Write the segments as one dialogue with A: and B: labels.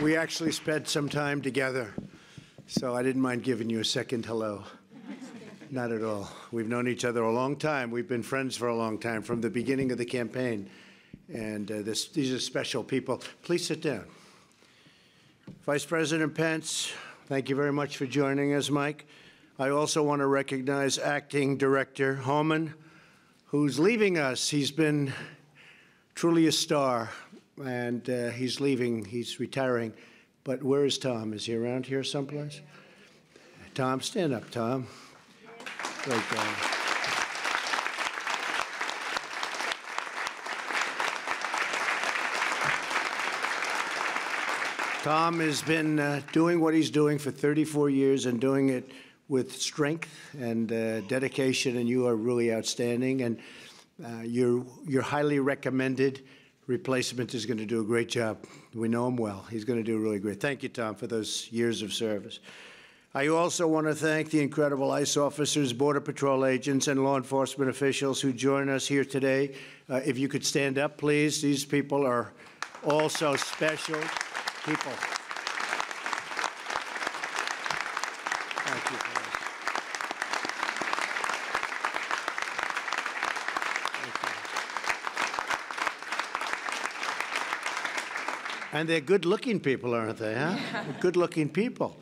A: We actually spent some time together, so I didn't mind giving you a second hello. Not at all. We've known each other a long time. We've been friends for a long time, from the beginning of the campaign. And these are special people. Please sit down. Vice President Pence, thank you very much for joining us, Mike. I also want to recognize Acting Director Homan, who's leaving us. He's been truly a star, and he's leaving. He's retiring. But where is Tom? Is he around here someplace? Tom, stand up, Tom. Great guy. Tom has been doing what he's doing for 34 years and doing it with strength and dedication, and you are really outstanding. And you're highly recommended. Replacement is going to do a great job. We know him well. He's going to do really great. Thank you, Tom, for those years of service. I also want to thank the incredible ICE officers, Border Patrol agents, and law enforcement officials who join us here today. If you could stand up, please. These people are also special people. Thank you, guys. Thank you. And they're good-looking people, aren't they, huh? Yeah. Good-looking people.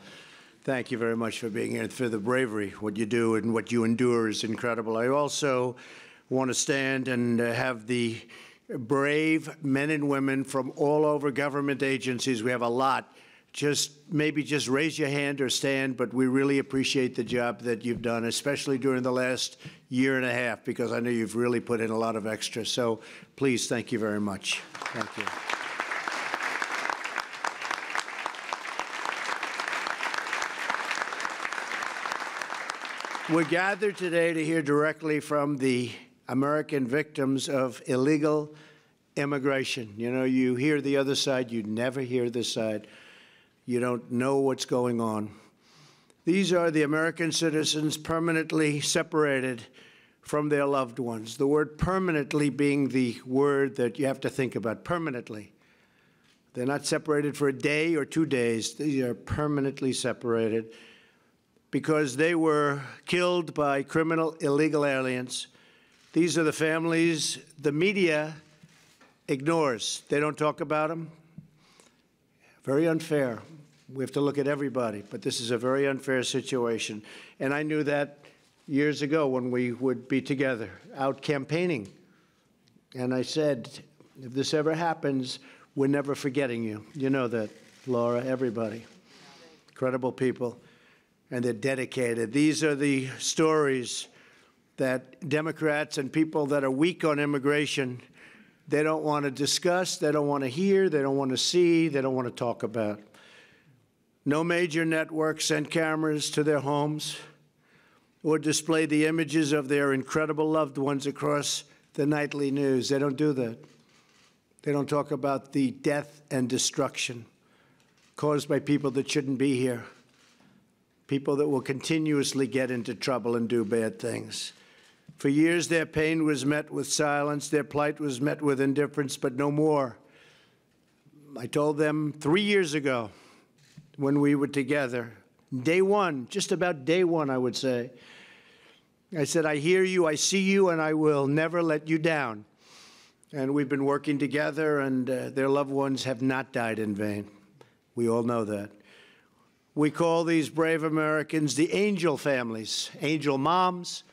A: Thank you very much for being here and for the bravery. What you do and what you endure is incredible. I also want to stand and have the brave men and women from all over government agencies. We have a lot. Maybe just raise your hand or stand, but we really appreciate the job that you've done, especially during the last year and a half, because I know you've really put in a lot of extra. So please, thank you very much. Thank you. We're gathered today to hear directly from the American victims of illegal immigration. You know, you hear the other side, you never hear this side. You don't know what's going on. These are the American citizens permanently separated from their loved ones. The word permanently being the word that you have to think about, permanently. They're not separated for a day or 2 days. They are permanently separated because they were killed by criminal illegal aliens. These are the families the media ignores. They don't talk about them. Very unfair. We have to look at everybody, but this is a very unfair situation. And I knew that years ago when we would be together, out campaigning. And I said, if this ever happens, we're never forgetting you. You know that, Laura, everybody. Incredible people. And they're dedicated. These are the stories that Democrats and people that are weak on immigration, they don't want to discuss, they don't want to hear, they don't want to see, they don't want to talk about. No major network sent cameras to their homes or displayed the images of their incredible loved ones across the nightly news. They don't do that. They don't talk about the death and destruction caused by people that shouldn't be here. People that will continuously get into trouble and do bad things. For years, their pain was met with silence. Their plight was met with indifference, but no more. I told them 3 years ago when we were together, day one, just about day one, I would say, I said, I hear you, I see you, and I will never let you down. And we've been working together, and their loved ones have not died in vain. We all know that. We call these brave Americans the angel families, angel moms,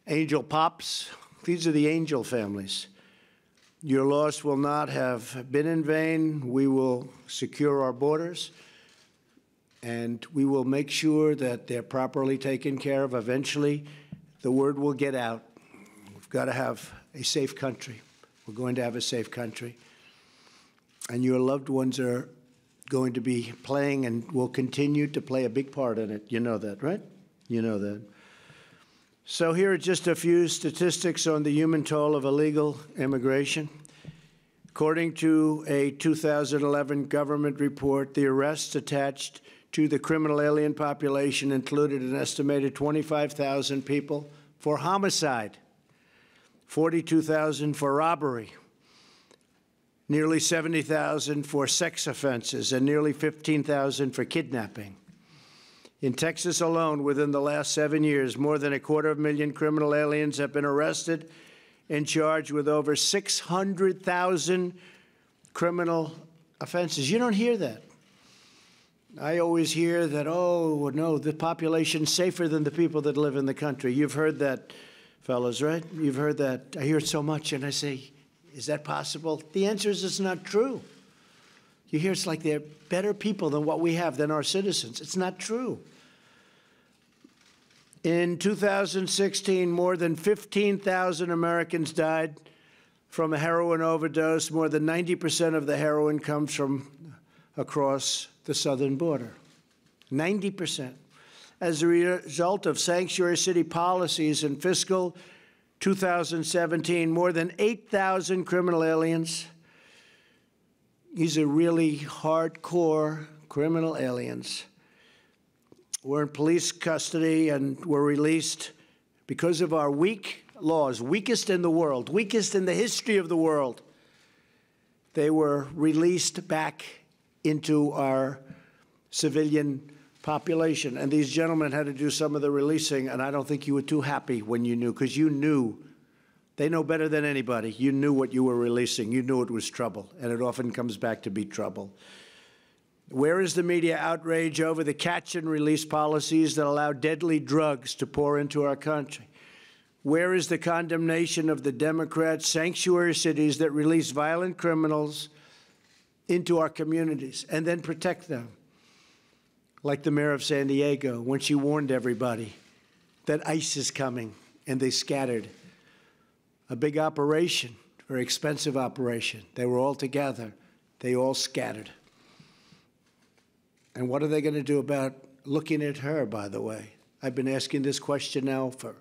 A: angel pops. These are the angel families. Your loss will not have been in vain. We will secure our borders, and we will make sure that they're properly taken care of. Eventually, the word will get out. We've got to have a safe country. We're going to have a safe country. And your loved ones are going to be playing and will continue to play a big part in it. You know that, right? You know that. So here are just a few statistics on the human toll of illegal immigration. According to a 2011 government report, the arrests attached to the criminal alien population included an estimated 25,000 people for homicide, 42,000 for robbery, nearly 70,000 for sex offenses, and nearly 15,000 for kidnapping. In Texas alone, within the last 7 years, more than 250,000 criminal aliens have been arrested and charged with over 600,000 criminal offenses. You don't hear that. I always hear that, oh, no, the population's safer than the people that live in the country. You've heard that, fellas, right? You've heard that. I hear it so much, and I say, is that possible? The answer is it's not true. You hear it's like they're better people than what we have, than our citizens. It's not true. In 2016, more than 15,000 Americans died from a heroin overdose. More than 90% of the heroin comes from across the southern border. 90%. As a result of sanctuary city policies in fiscal 2017, more than 8,000 criminal aliens, these are really hardcore criminal aliens, were in police custody and were released because of our weak laws, weakest in the world, weakest in the history of the world. They were released back into our civilian population. And these gentlemen had to do some of the releasing, and I don't think you were too happy when you knew, because you knew. They know better than anybody. You knew what you were releasing. You knew it was trouble, and it often comes back to be trouble. Where is the media outrage over the catch and release policies that allow deadly drugs to pour into our country? Where is the condemnation of the Democrat sanctuary cities that release violent criminals into our communities and then protect them? Like the mayor of San Diego, when she warned everybody that ICE is coming, and they scattered. A big operation, very expensive operation. They were all together. They all scattered. And what are they going to do about looking at her, by the way? I've been asking this question now for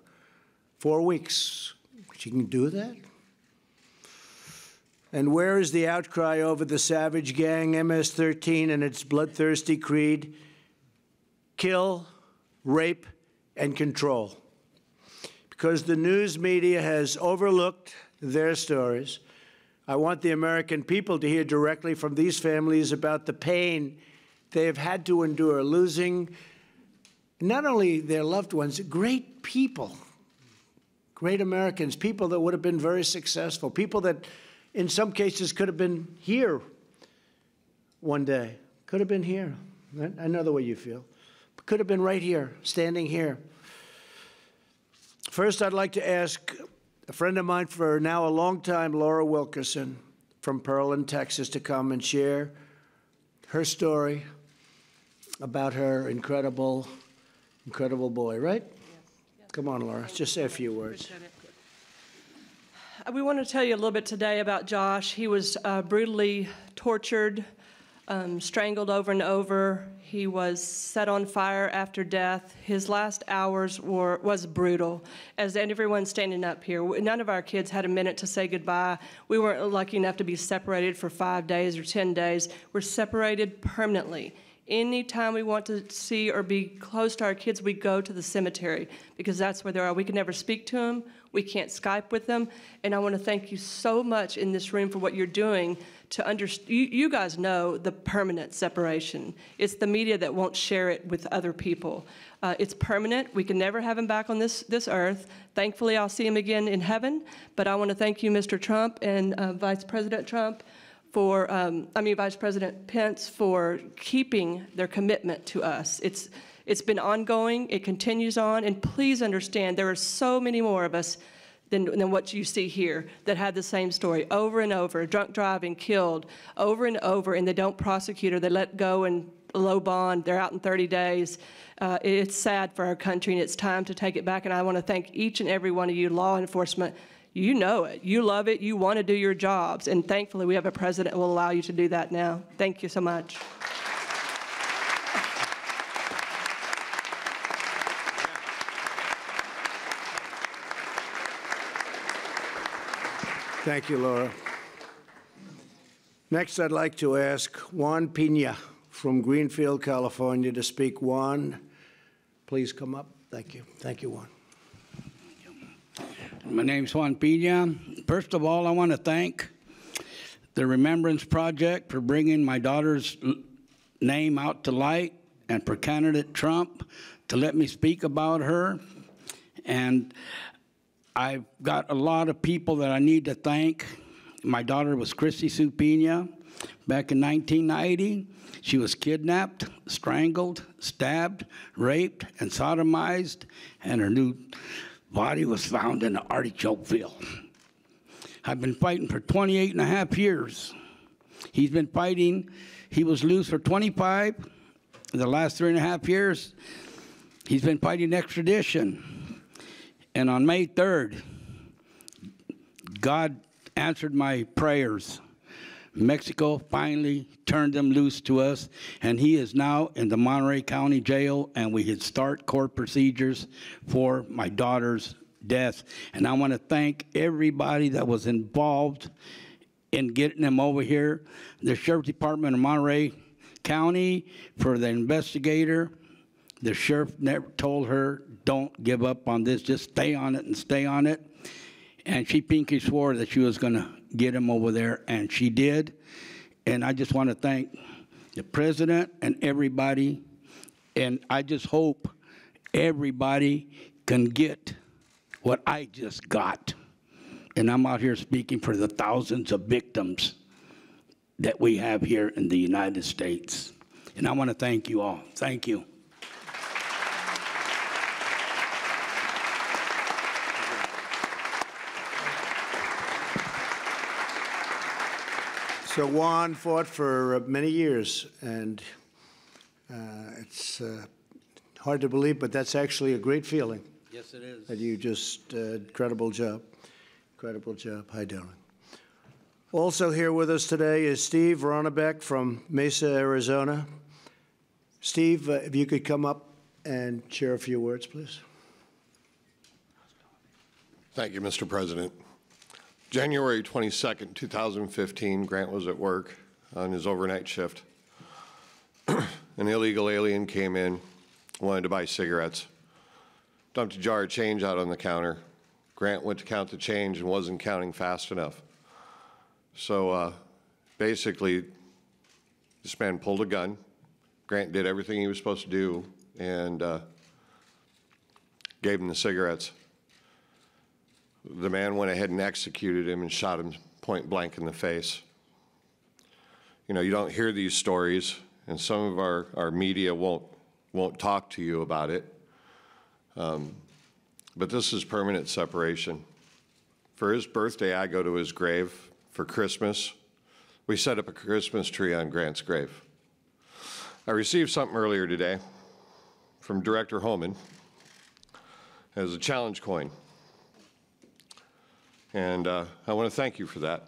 A: 4 weeks. She can do that? And where is the outcry over the savage gang MS-13 and its bloodthirsty creed? Kill, rape, and control. Because the news media has overlooked their stories, I want the American people to hear directly from these families about the pain they have had to endure, losing not only their loved ones, great people, great Americans, people that would have been very successful, people that in some cases could have been here one day, could have been here. I know the way you feel. Could have been right here, standing here. First, I'd like to ask a friend of mine for now a long time, Laura Wilkerson from Pearland, Texas, to come and share her story about her incredible boy, right? Yes. Yes. Come on, Laura, just say a few words.
B: We want to tell you a little bit today about Josh. He was brutally tortured, strangled over and over. He was set on fire after death. His last hours was brutal. As everyone standing up here, none of our kids had a minute to say goodbye. We weren't lucky enough to be separated for 5 days or 10 days. We're separated permanently. Anytime we want to see or be close to our kids, we go to the cemetery because that's where they are. We can never speak to them. We can't Skype with them. And I want to thank you so much in this room for what you're doing to understand. You guys know the permanent separation. It's the media that won't share it with other people. It's permanent. We can never have him back on this earth. Thankfully, I'll see him again in heaven. But I want to thank you, Mr. Trump and Vice President Trump, for, Vice President Pence, for keeping their commitment to us. It's been ongoing. It continues on. And please understand, there are so many more of us than what you see here that had the same story over and over, drunk driving, killed, over and over, and they don't prosecute or they let go and low bond. They're out in 30 days. It's sad for our country, and it's time to take it back. And I want to thank each and every one of you, law enforcement. You know it. You love it. You want to do your jobs. And thankfully, we have a president who will allow you to do that now. Thank you so much.
A: Thank you, Laura. Next, I'd like to ask Juan Pena from Greenfield, California, to speak. Juan, please come up. Thank you. Thank you, Juan.
C: My name's Juan Pena. First of all, I want to thank the Remembrance Project for bringing my daughter's name out to light, and for candidate Trump to let me speak about her. And I've got a lot of people that I need to thank. My daughter was Christy Supina back in 1990. She was kidnapped, strangled, stabbed, raped, and sodomized, and her new body was found in an artichoke field. I've been fighting for 28 and a half years. He's been fighting. He was loose for 25. The last 3.5 years, he's been fighting extradition. And on May 3rd, God answered my prayers. Mexico finally turned him loose to us, and he is now in the Monterey County Jail, and we can start court procedures for my daughter's death. And I want to thank everybody that was involved in getting him over here. The Sheriff's Department of Monterey County, for the investigator. The sheriff never told her, don't give up on this, just stay on it and stay on it. And she pinky swore that she was going to get him over there, and she did. And I just want to thank the president and everybody, and I just hope everybody can get what I just got. And I'm out here speaking for the thousands of victims that we have here in the United States. And I want to thank you all. Thank you.
A: So Juan fought for many years, and it's hard to believe, but that's actually a great feeling.
C: Yes, it is.
A: That you just, incredible job. Incredible job. Hi, Darren. Also here with us today is Steve Ronnebeck from Mesa, Arizona. Steve, if you could come up and share a few words, please.
D: Thank you, Mr. President. January 22nd, 2015, Grant was at work on his overnight shift. An illegal alien came in, wanted to buy cigarettes, dumped a jar of change out on the counter. Grant went to count the change and wasn't counting fast enough. So basically, this man pulled a gun. Grant did everything he was supposed to do and gave him the cigarettes. The man went ahead and executed him and shot him point blank in the face. You know, you don't hear these stories, and some of our media won't talk to you about it. But this is permanent separation. For his birthday, I go to his grave. For Christmas, we set up a Christmas tree on Grant's grave. I received something earlier today from Director Homan as a challenge coin. And I want to thank you for that.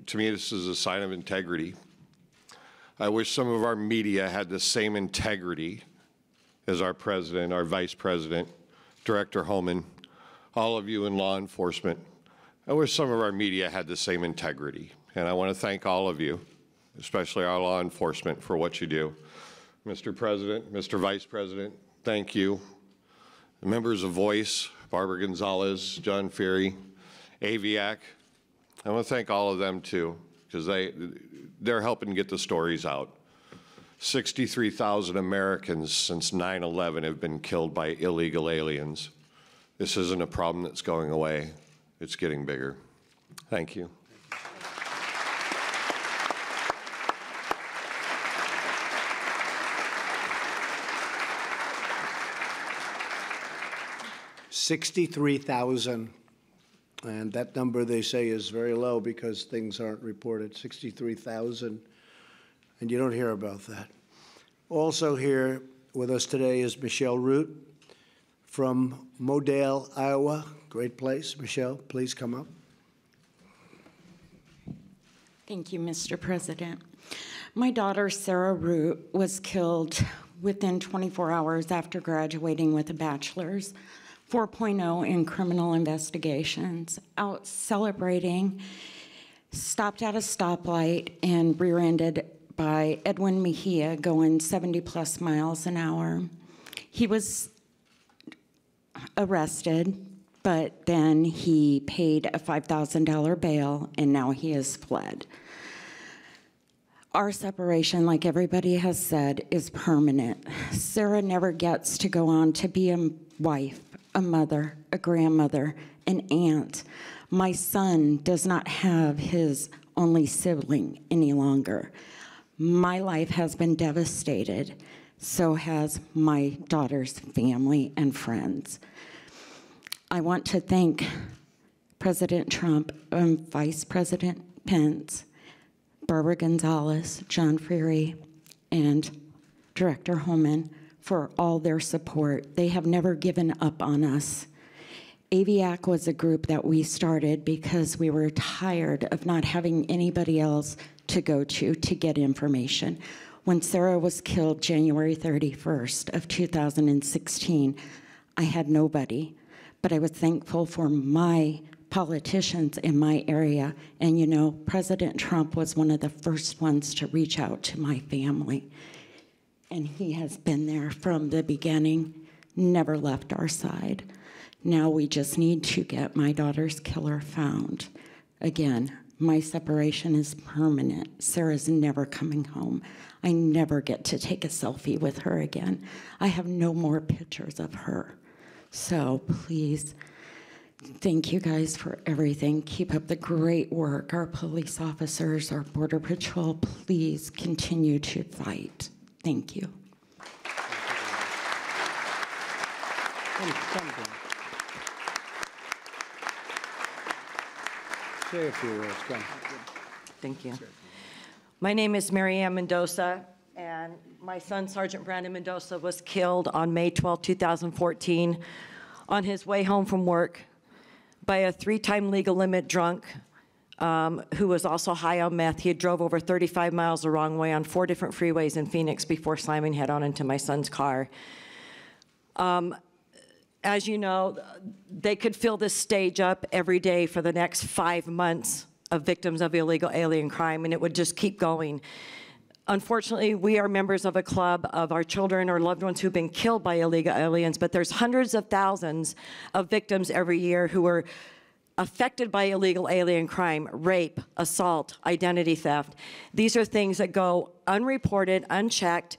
D: To me, this is a sign of integrity. I wish some of our media had the same integrity as our president, our vice president, Director Homan, all of you in law enforcement. I wish some of our media had the same integrity. And I want to thank all of you, especially our law enforcement, for what you do. Mr. President, Mr. Vice President, thank you. The members of Voice, Barbara Gonzalez, John Ferry, Aviac, I want to thank all of them too, because they're helping get the stories out. 63,000 Americans since 9/11 have been killed by illegal aliens. This isn't a problem that's going away. It's getting bigger. Thank you.
A: $63,000. And that number, they say, is very low because things aren't reported. 63,000, and you don't hear about that. Also here with us today is Michelle Root from Modale, Iowa. Great place. Michelle, please come up.
E: Thank you, Mr. President. My daughter, Sarah Root, was killed within 24 hours after graduating with a bachelor's, 4.0 in criminal investigations, out celebrating, stopped at a stoplight and rear-ended by Edwin Mejia going 70+ miles an hour. He was arrested, but then he paid a $5,000 bail, and now he has fled. Our separation, like everybody has said, is permanent. Sarah never gets to go on to be a wife, a mother, a grandmother, an aunt. My son does not have his only sibling any longer. My life has been devastated. So has my daughter's family and friends. I want to thank President Trump and Vice President Pence, Barbara Gonzalez, John Freary, and Director Holman for all their support. They have never given up on us. AVIAC was a group that we started because we were tired of not having anybody else to go to get information. When Sarah was killed January 31st of 2016, I had nobody, but I was thankful for my politicians in my area. And you know, President Trump was one of the first ones to reach out to my family. And he has been there from the beginning, never left our side. Now we just need to get my daughter's killer found. Again, my separation is permanent. Sarah's never coming home. I never get to take a selfie with her again. I have no more pictures of her. So please, thank you guys for everything. Keep up the great work. Our police officers, our Border Patrol, please continue to fight. Thank you.
A: Say a few words, come.
F: Thank you. My name is Mary Ann Mendoza, and my son, Sergeant Brandon Mendoza, was killed on May 12, 2014, on his way home from work by a 3-time legal limit drunk who was also high on meth. He had drove over 35 miles the wrong way on 4 different freeways in Phoenix before slamming head-on into my son's car. As you know, they could fill this stage up every day for the next 5 months of victims of illegal alien crime, and it would just keep going. Unfortunately, we are members of a club of our children or loved ones who've been killed by illegal aliens, but there's hundreds of thousands of victims every year who are affected by illegal alien crime, rape, assault, identity theft. These are things that go unreported, unchecked.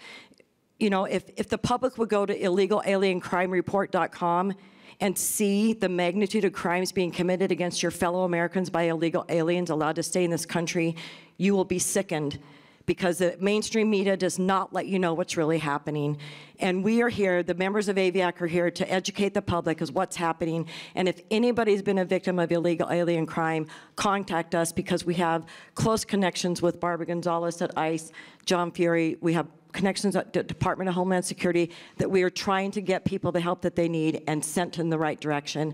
F: You know, if the public would go to illegalaliencrimereport.com and see the magnitude of crimes being committed against your fellow Americans by illegal aliens allowed to stay in this country, you will be sickened, because the mainstream media does not let you know what's really happening. And we are here, the members of AVIAC are here to educate the public as what's happening. And if anybody's been a victim of illegal alien crime, contact us, because we have close connections with Barbara Gonzalez at ICE, John Fury. We have connections at the Department of Homeland Security that we are trying to get people the help that they need and sent in the right direction.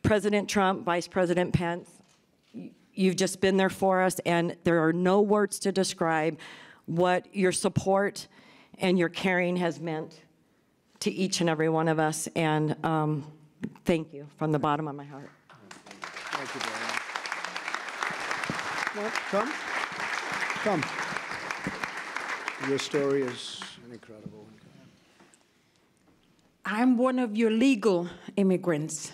F: President Trump, Vice President Pence, you've just been there for us, and there are no words to describe what your support and your caring has meant to each and every one of us. And thank you from the bottom of my heart.
A: Thank you, Diane. Come. Come. Your story is an incredible one.
G: I'm one of your legal immigrants.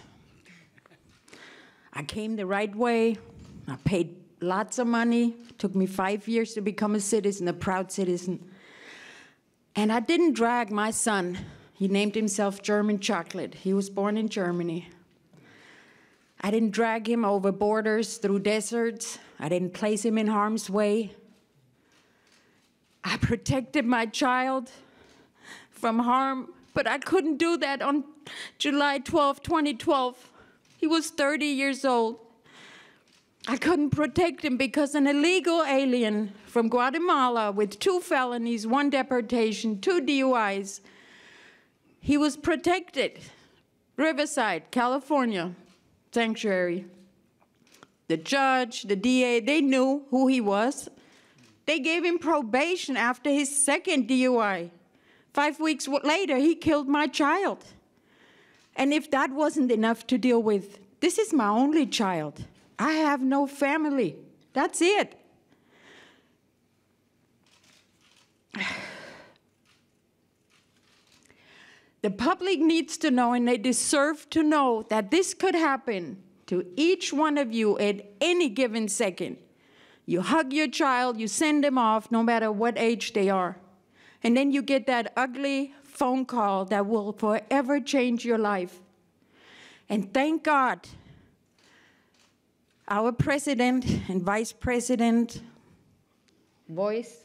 G: I came the right way. I paid lots of money. It took me 5 years to become a citizen, a proud citizen. And I didn't drag my son. He named himself German Chocolate. He was born in Germany. I didn't drag him over borders, through deserts. I didn't place him in harm's way. I protected my child from harm, but I couldn't do that on July 12, 2012. He was 30 years old. I couldn't protect him because an illegal alien from Guatemala with 2 felonies, 1 deportation, 2 DUIs, he was protected. Riverside, California, sanctuary. The judge, the DA, they knew who he was. They gave him probation after his 2nd DUI. 5 weeks later, he killed my child. And if that wasn't enough to deal with, this is my only child. I have no family. That's it. The public needs to know, and they deserve to know, that this could happen to each one of you at any given second. You hug your child, you send them off, no matter what age they are. And then you get that ugly phone call that will forever change your life. And thank God, our president and vice president, Voice,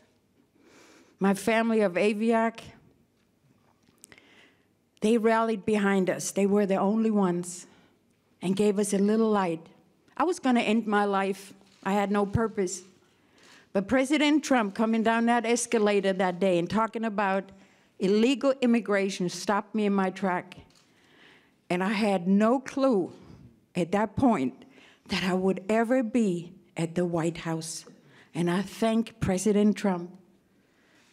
G: my family of Aviac, they rallied behind us. They were the only ones and gave us a little light. I was going to end my life. I had no purpose. But President Trump coming down that escalator that day and talking about illegal immigration stopped me in my track. And I had no clue at that point that I would ever be at the White House. And I thank President Trump,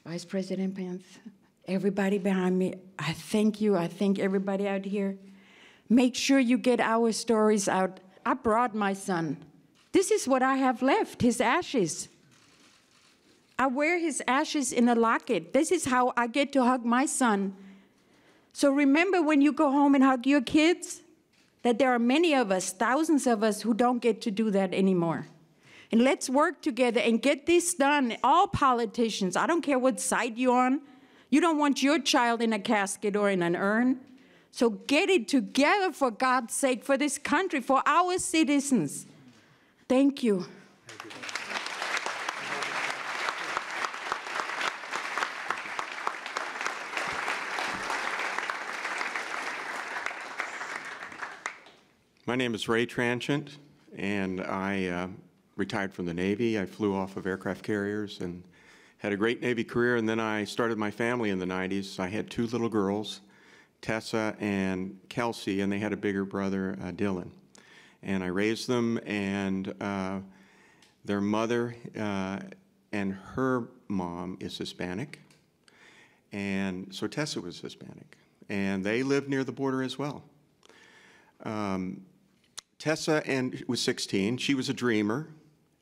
G: Vice President Pence, everybody behind me. I thank you. I thank everybody out here. Make sure you get our stories out. I brought my son. This is what I have left, his ashes. I wear his ashes in a locket. This is how I get to hug my son. So remember when you go home and hug your kids, that there are many of us, thousands of us, who don't get to do that anymore. And let's work together and get this done. All politicians, I don't care what side you're on. You don't want your child in a casket or in an urn. So get it together, for God's sake, for this country, for our citizens. Thank you.
H: My name is Ray Tranchant, and I retired from the Navy. I flew off of aircraft carriers and had a great Navy career, and then I started my family in the 90s. I had 2 little girls, Tessa and Kelsey, and they had a bigger brother, Dylan. And I raised them, and their mother and her mom is Hispanic, and so Tessa was Hispanic, and they lived near the border as well. Tessa was 16. She was a dreamer,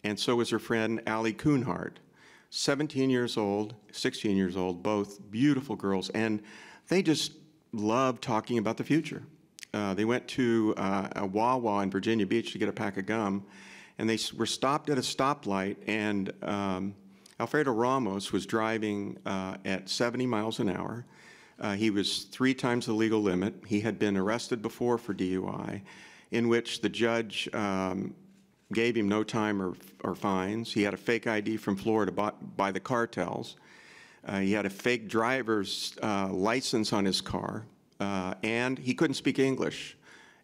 H: and so was her friend Allie Kuhnhart, 17 years old, 16 years old, both beautiful girls, and they just loved talking about the future. They went to a Wawa in Virginia Beach to get a pack of gum, and they were stopped at a stoplight, and Alfredo Ramos was driving at 70 miles an hour. He was 3 times the legal limit. He had been arrested before for DUI, in which the judge gave him no time or fines. He had a fake ID from Florida bought by the cartels. He had a fake driver's license on his car, and he couldn't speak English.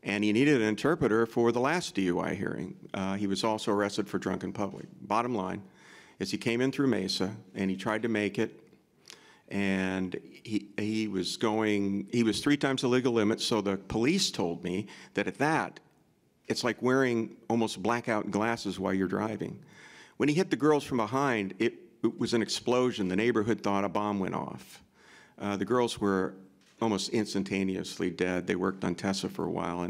H: And he needed an interpreter for the last DUI hearing. He was also arrested for drunken public. Bottom line is he came in through Mesa, and he tried to make it, and he was 3 times the legal limit, so the police told me that at that, it's like wearing almost blackout glasses while you're driving. When he hit the girls from behind, it was an explosion. The neighborhood thought a bomb went off. The girls were almost instantaneously dead. They worked on Tessa for a while,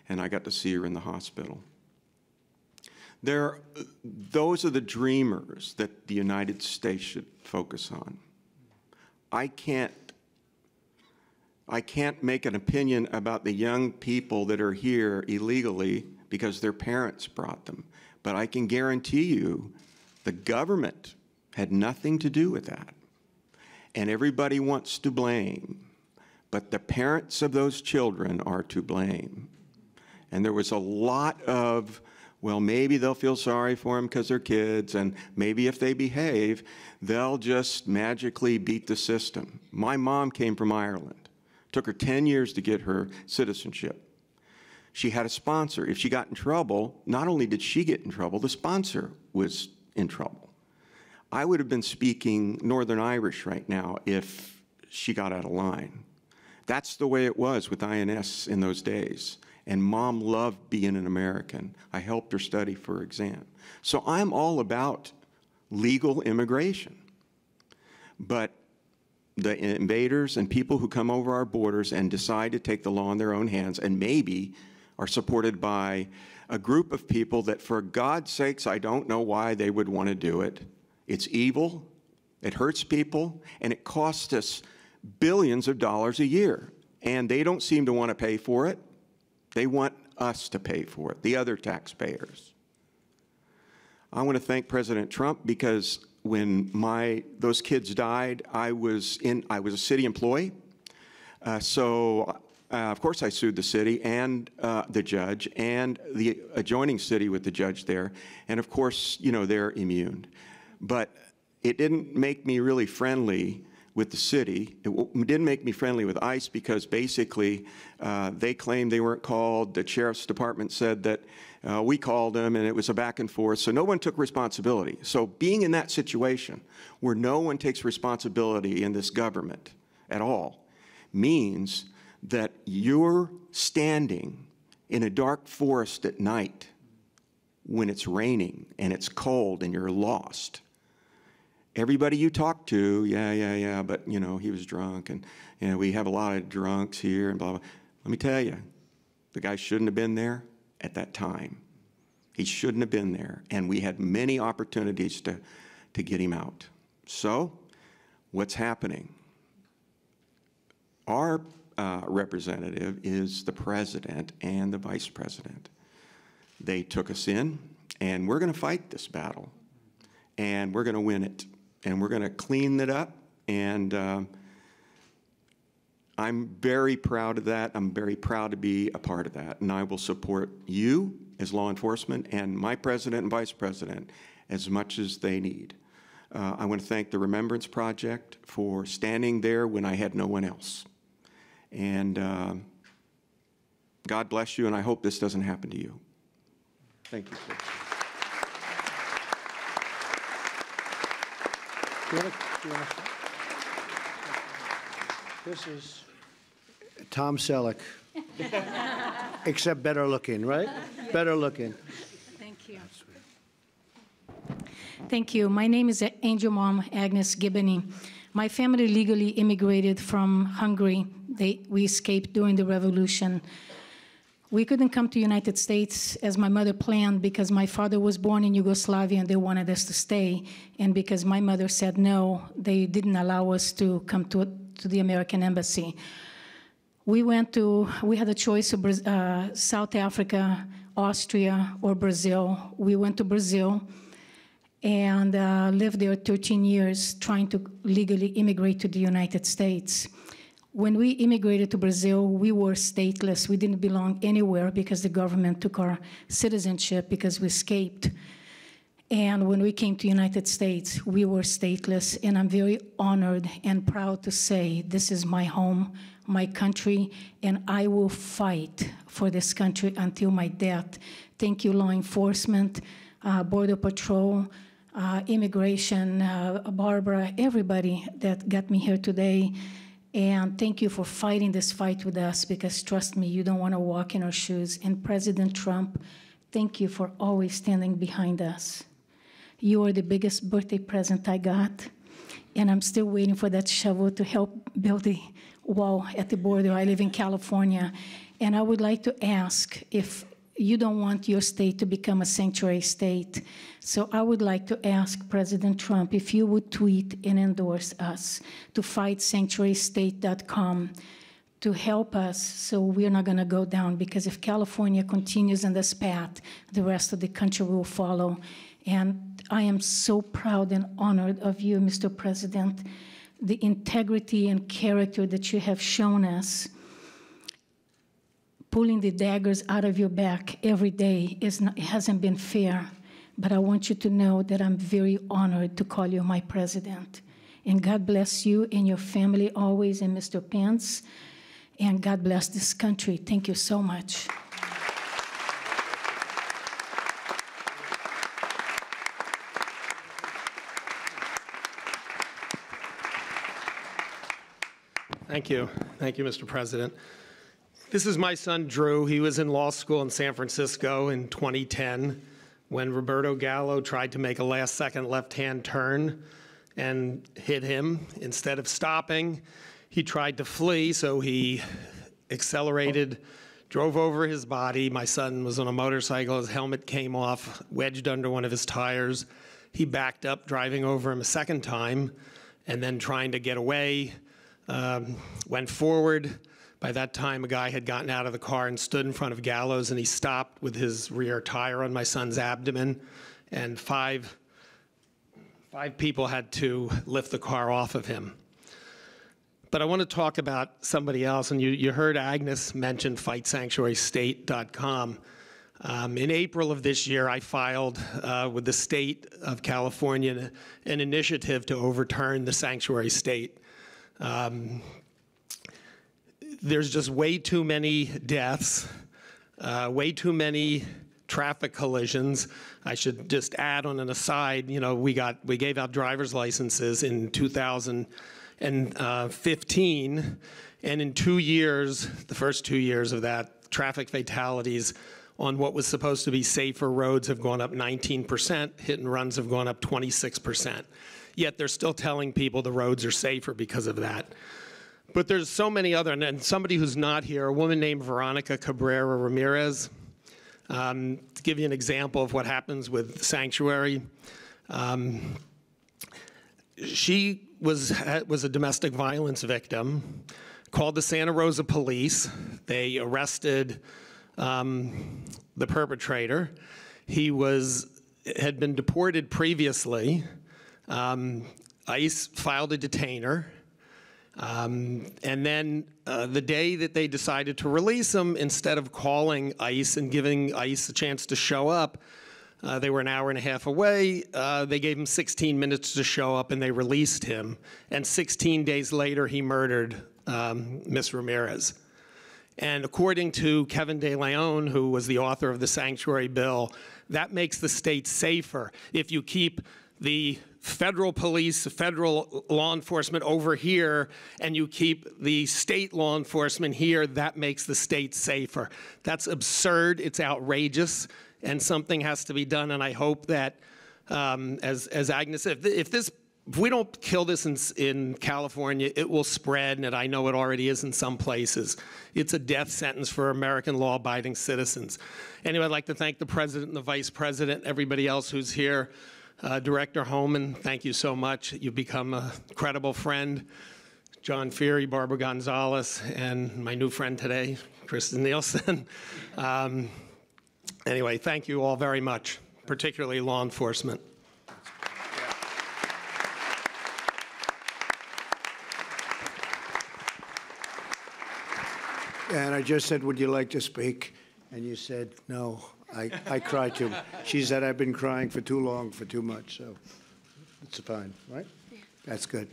H: and I got to see her in the hospital. Those are the dreamers that the United States should focus on. I can't make an opinion about the young people that are here illegally because their parents brought them. But I can guarantee you the government had nothing to do with that. And everybody wants to blame. But the parents of those children are to blame. And there was a lot of, well, maybe they'll feel sorry for them because they're kids, and maybe if they behave, they'll just magically beat the system. My mom came from Ireland. Took her 10 years to get her citizenship. She had a sponsor. If she got in trouble, not only did she get in trouble, the sponsor was in trouble. I would have been speaking Northern Irish right now if she got out of line. That's the way it was with INS in those days. And Mom loved being an American. I helped her study for her exam. So I'm all about legal immigration. But the invaders and people who come over our borders and decide to take the law in their own hands and maybe are supported by a group of people that, for God's sakes, I don't know why they would want to do it. It's evil, it hurts people, and it costs us billions of dollars a year. And they don't seem to want to pay for it. They want us to pay for it, the other taxpayers. I want to thank President Trump because when those kids died, I was a city employee. Of course, I sued the city and the judge and the adjoining city with the judge there. And of course, you know, they're immune. But it didn't make me really friendly with the city. It didn't make me friendly with ICE because basically they claimed they weren't called. The sheriff's department said that we called them, and it was a back and forth. So no one took responsibility. So being in that situation where no one takes responsibility in this government at all means that you're standing in a dark forest at night when it's raining and it's cold and you're lost. Everybody you talk to, yeah, but, you know, he was drunk, and, you know, we have a lot of drunks here and blah, blah. Let me tell you, the guy shouldn't have been there at that time. He shouldn't have been there, and we had many opportunities to get him out. So, what's happening? Our representative is the president and the vice president. They took us in, and we're going to fight this battle, and we're going to win it, and we're going to clean it up, and I'm very proud of that. I'm very proud to be a part of that, and I will support you as law enforcement and my president and vice president as much as they need. I want to thank the Remembrance Project for standing there when I had no one else. And God bless you, and I hope this doesn't happen to you. Thank you, sir.
A: This is Tom Selleck, except better looking, right? Better looking.
I: Thank you. Thank you. My name is Angel Mom Agnes Gibbony. My family legally immigrated from Hungary. We escaped during the revolution. We couldn't come to the United States as my mother planned because my father was born in Yugoslavia and they wanted us to stay. And because my mother said no, they didn't allow us to come to the American embassy. We had a choice of South Africa, Austria, or Brazil. We went to Brazil and lived there 13 years trying to legally immigrate to the United States. When we immigrated to Brazil, we were stateless. We didn't belong anywhere because the government took our citizenship because we escaped. And when we came to the United States, we were stateless. And I'm very honored and proud to say this is my home, my country, and I will fight for this country until my death. Thank you, law enforcement, Border Patrol, immigration, Barbara, everybody that got me here today. And thank you for fighting this fight with us because, trust me, you don't want to walk in our shoes. And President Trump, thank you for always standing behind us. You are the biggest birthday present I got, and I'm still waiting for that shovel to help build the wall at the border. I live in California, and I would like to ask if you don't want your state to become a sanctuary state. So I would like to ask President Trump if you would tweet and endorse us to fightsanctuarystate.com to help us so we're not going to go down, because if California continues in this path, the rest of the country will follow. And I am so proud and honored of you, Mr. President, the integrity and character that you have shown us. Pulling the daggers out of your back every day hasn't been fair, but I want you to know that I'm very honored to call you my president. And God bless you and your family always, and Mr. Pence, and God bless this country. Thank you so much.
J: Thank you. Thank you, Mr. President. This is my son, Drew. He was in law school in San Francisco in 2010 when Roberto Gallo tried to make a last-second left-hand turn and hit him. Instead of stopping, he tried to flee, so he accelerated, drove over his body. My son was on a motorcycle. His helmet came off, wedged under one of his tires. He backed up, driving over him a second time, and then trying to get away, went forward, By that time, a guy had gotten out of the car and stood in front of Gallows, and he stopped with his rear tire on my son's abdomen, and five people had to lift the car off of him. But I want to talk about somebody else, and you heard Agnes mention FightSanctuaryState.com. In April of this year, I filed with the state of California an initiative to overturn the sanctuary state. There's just way too many deaths, way too many traffic collisions. I should just add on an aside, you know, we gave out driver's licenses in 2015, and in 2 years, the first 2 years of that, traffic fatalities on what was supposed to be safer roads have gone up 19%, hit and runs have gone up 26%. Yet they're still telling people the roads are safer because of that. But there's so many other, and somebody who's not here, a woman named Veronica Cabrera Ramirez. To give you an example of what happens with Sanctuary, she was a domestic violence victim, called the Santa Rosa police. They arrested the perpetrator. He had been deported previously. ICE filed a detainer. And then the day that they decided to release him, instead of calling ICE and giving ICE a chance to show up, they were an hour and a half away. They gave him 16 minutes to show up, and they released him. And 16 days later, he murdered Ms. Ramirez. And according to Kevin De Leon, who was the author of the Sanctuary Bill, that makes the state safer if you keep the federal police, federal law enforcement over here, and you keep the state law enforcement here. That makes the state safer. That's absurd. It's outrageous, and something has to be done. And I hope that, as Agnes said, if we don't kill this in California, it will spread, and I know it already is in some places. It's a death sentence for American law-abiding citizens. Anyway, I'd like to thank the President and the Vice President, everybody else who's here. Director Homan, thank you so much. You've become a credible friend. John Feary, Barbara Gonzalez, and my new friend today, Kristen Nielsen. Anyway, thank you all very much, particularly law enforcement.
A: And I just said, would you like to speak? And you said, no. I cry too. She said, I've been crying for too long, for too much, so it's fine, right? Yeah. That's good.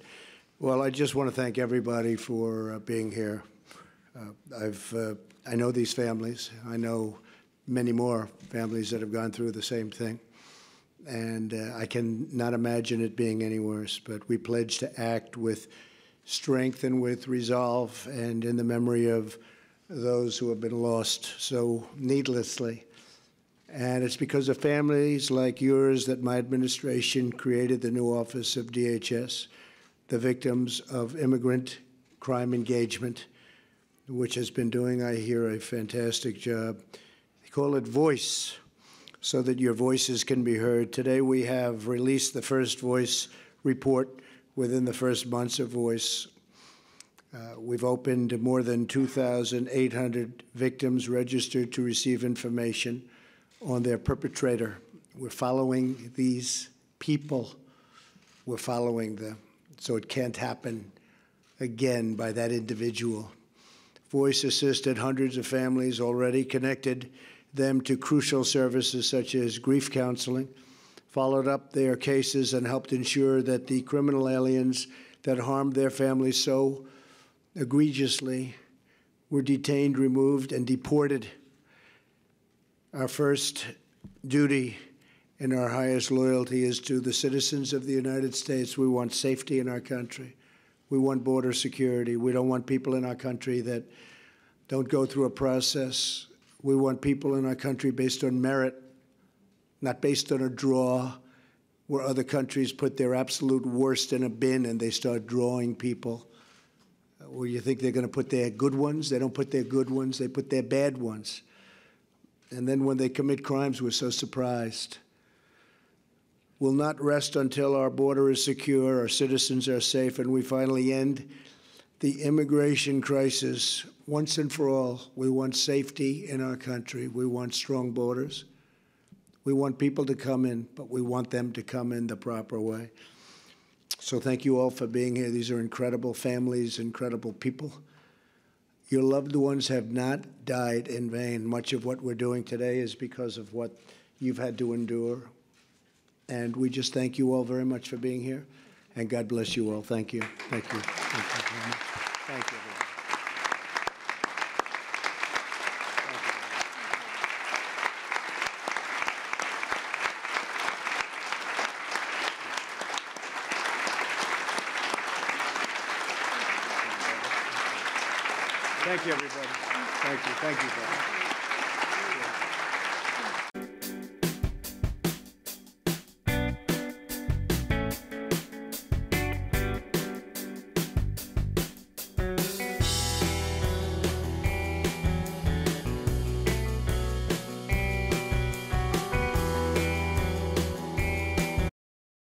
A: Well, I just want to thank everybody for being here. I know these families. I know many more families that have gone through the same thing, and I can not imagine it being any worse, but we pledge to act with strength and with resolve and in the memory of those who have been lost so needlessly. And it's because of families like yours that my administration created the new Office of DHS, the Victims of Immigrant Crime Engagement, which has been doing, I hear, a fantastic job. They call it Voice, so that your voices can be heard. Today we have released the first Voice report within the first months of Voice. We've opened more than 2,800 victims registered to receive information on their perpetrator. We're following these people. We're following them, so it can't happen again by that individual. Voice assisted hundreds of families already, connected them to crucial services such as grief counseling, followed up their cases, and helped ensure that the criminal aliens that harmed their families so egregiously were detained, removed, and deported. Our first duty and our highest loyalty is to the citizens of the United States. We want safety in our country. We want border security. We don't want people in our country that don't go through a process. We want people in our country based on merit, not based on a draw, where other countries put their absolute worst in a bin and they start drawing people. Where you think they're going to put their good ones. They don't put their good ones. They put their bad ones. And then when they commit crimes, we're so surprised. We'll not rest until our border is secure, our citizens are safe, and we finally end the immigration crisis once and for all. We want safety in our country. We want strong borders. We want people to come in, but we want them to come in the proper way. So thank you all for being here. These are incredible families, incredible people. Your loved ones have not died in vain. Much of what we're doing today is because of what you've had to endure. And we just thank you all very much for being here. And God bless you all. Thank you. Thank you. Thank you very much. Thank you. Thank you, everybody. Thank you. Thank you.